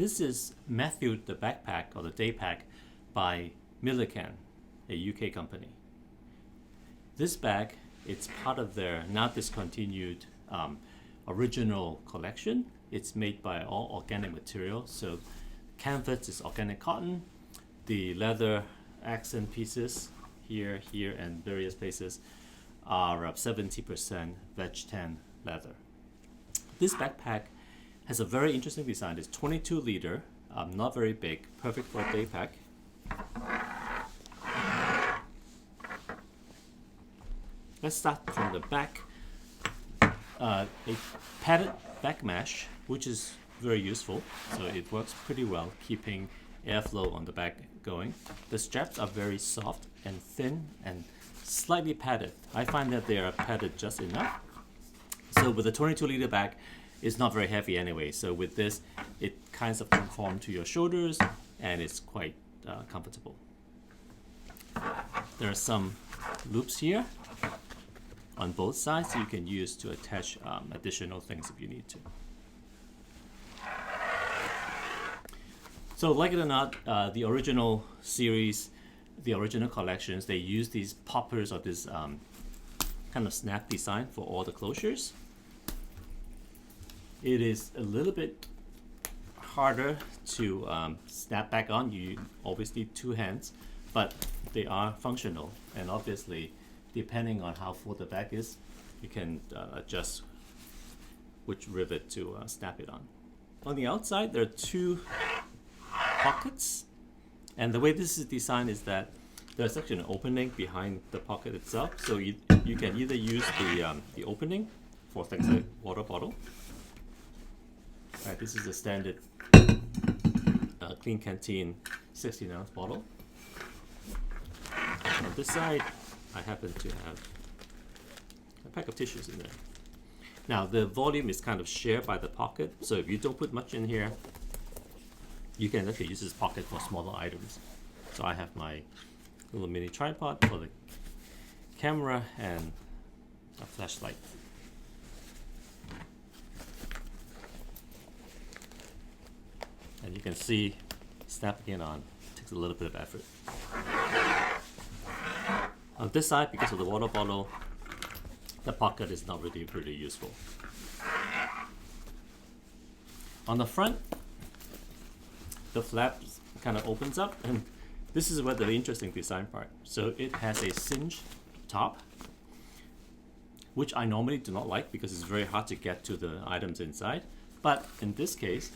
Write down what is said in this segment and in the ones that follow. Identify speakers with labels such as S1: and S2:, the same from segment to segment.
S1: This is Matthew the backpack or the Daypack by Millican, a UK company. This bag, it's part of their now discontinued original collection. It's made by all organic material. So canvas is organic cotton. The leather accent pieces here, and various places are 70% veg tan leather. This backpack has a very interesting design. It's 22 liter, not very big, perfect for a day pack. Let's start from the back. A padded back mesh, which is very useful. So it works pretty well, keeping airflow on the back going. The straps are very soft and thin and slightly padded. I find that they are padded just enough. So with a 22 liter bag, it's not very heavy anyway. So with this, it kind of conforms to your shoulders and it's quite comfortable. There are some loops here on both sides you can use to attach additional things if you need to. So like it or not, the original series, the original collections, they use these poppers or this kind of snap design for all the closures. It is a little bit harder to snap back on. You always need two hands, but they are functional. And obviously, depending on how full the bag is, you can adjust which rivet to snap it on. On the outside, there are two pockets. And the way this is designed is that there's actually an opening behind the pocket itself. So you can either use the opening for things like water bottle. Right, this is a standard Clean Canteen 16-ounce bottle. On this side, I happen to have a pack of tissues in there. Now, the volume is kind of shared by the pocket, so if you don't put much in here, you can actually use this pocket for smaller items. So I have my little mini tripod for the camera and a flashlight. And you can see snapping it on takes a little bit of effort. On this side, because of the water bottle, the pocket is not really pretty useful. On the front, the flap kind of opens up, and this is where the interesting design part. So it has a cinch top, which I normally do not like because it's very hard to get to the items inside. But in this case,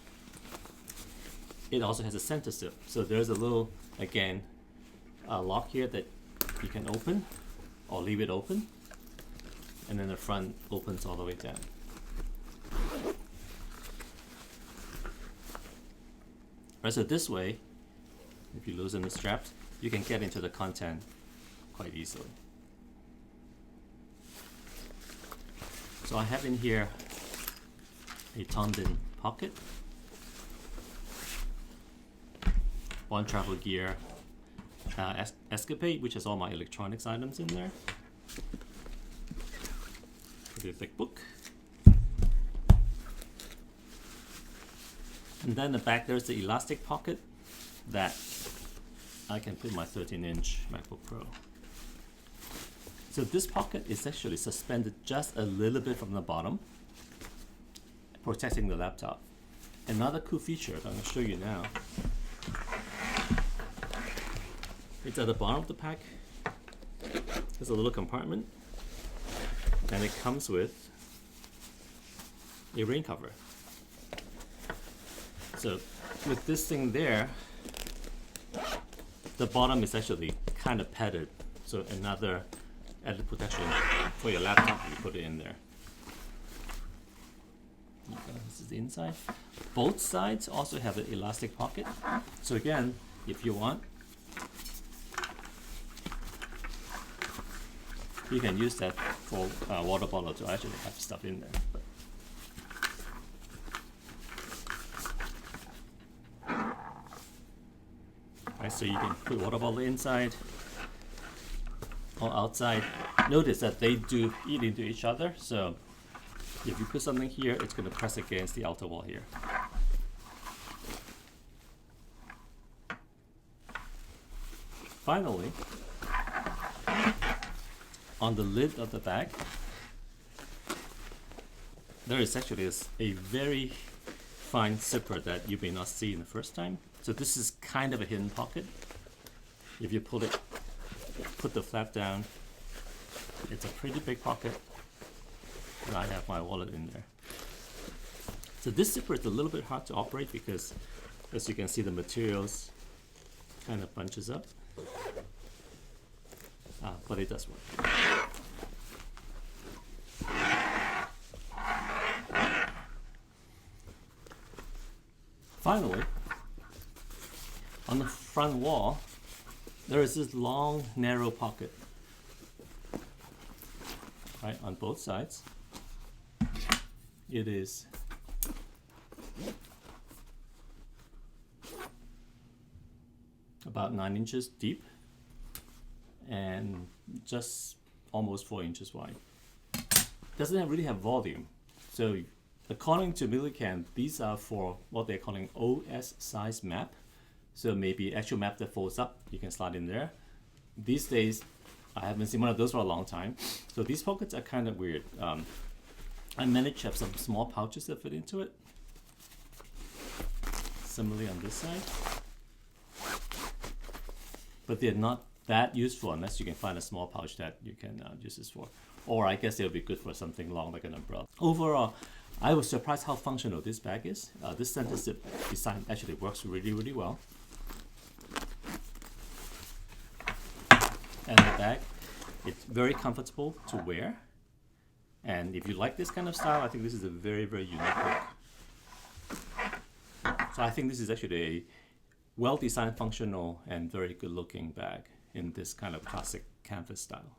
S1: it also has a center zip. So there's a little, again, lock here that you can open or leave it open. And then the front opens all the way down. Right, so this way, if you loosen the straps, you can get into the content quite easily. So I have in here a Tondon pocket, one travel gear escapade, which has all my electronics items in there. Pretty thick book. And then the back there's the elastic pocket that I can put my 13-inch MacBook Pro. So this pocket is actually suspended just a little bit from the bottom, protecting the laptop. Another cool feature that I'm going to show you now. It's at the bottom of the pack. There's a little compartment, and it comes with a rain cover. So with this thing there, the bottom is actually kind of padded. So another added protection for your laptop if you put it in there. This is the inside. Both sides also have an elastic pocket. So again, if you want, you can use that for water bottle to actually have stuff in there. But right, so you can put water bottle inside or outside. Notice that they do eat into each other, so if you put something here, it's going to press against the outer wall here. Finally, on the lid of the bag, there is actually a very fine zipper that you may not see in the first time. So this is kind of a hidden pocket. If you pull it, put the flap down, it's a pretty big pocket. And I have my wallet in there. So this zipper is a little bit hard to operate because, as you can see, the materials kind of bunches up. But it does work. Finally, on the front wall, there is this long, narrow pocket, right, on both sides. It is about 9 inches deep and just almost 4 inches wide. Doesn't really have volume. So according to Millican, these are for what they're calling OS size map. So maybe actual map that folds up, you can slide in there. These days, I haven't seen one of those for a long time. So these pockets are kind of weird. I managed to have some small pouches that fit into it. Similarly on this side. But they're not that useful unless you can find a small pouch that you can use this for. Or I guess they'll be good for something long like an umbrella. Overall, I was surprised how functional this bag is. This center zip design actually works really, really well. And the bag, it's very comfortable to wear. And if you like this kind of style, I think this is a very, very unique look. So I think this is actually a well-designed, functional, and very good-looking bag in this kind of classic canvas style.